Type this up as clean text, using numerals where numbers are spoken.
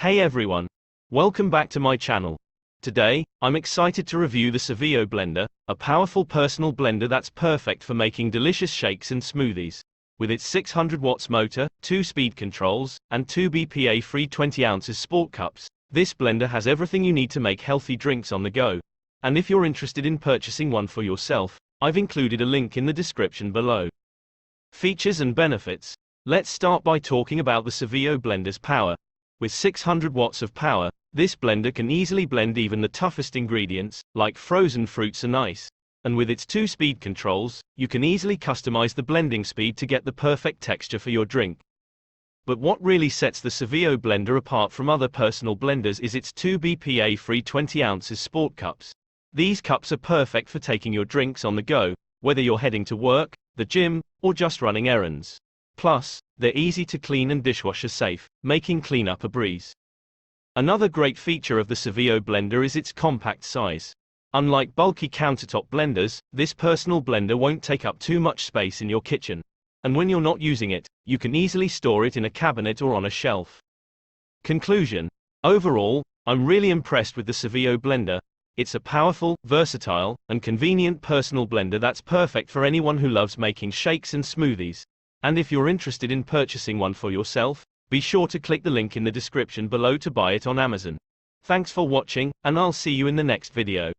Hey everyone! Welcome back to my channel. Today, I'm excited to review the Syvio blender, a powerful personal blender that's perfect for making delicious shakes and smoothies. With its 600 watts motor, 2 speed controls, and 2 BPA-free 20 ounces sport cups, this blender has everything you need to make healthy drinks on the go. And if you're interested in purchasing one for yourself, I've included a link in the description below. Features and benefits. Let's start by talking about the Syvio blender's power. With 600 watts of power, this blender can easily blend even the toughest ingredients, like frozen fruits and ice. And with its 2 speed controls, you can easily customize the blending speed to get the perfect texture for your drink. But what really sets the Syvio blender apart from other personal blenders is its 2 BPA-free 20 ounces sport cups. These cups are perfect for taking your drinks on the go, whether you're heading to work, the gym, or just running errands. Plus, they're easy to clean and dishwasher safe, making cleanup a breeze. Another great feature of the Syvio blender is its compact size. Unlike bulky countertop blenders, this personal blender won't take up too much space in your kitchen. And when you're not using it, you can easily store it in a cabinet or on a shelf. Conclusion. Overall, I'm really impressed with the Syvio blender. It's a powerful, versatile, and convenient personal blender that's perfect for anyone who loves making shakes and smoothies. And if you're interested in purchasing one for yourself, be sure to click the link in the description below to buy it on Amazon. Thanks for watching, and I'll see you in the next video.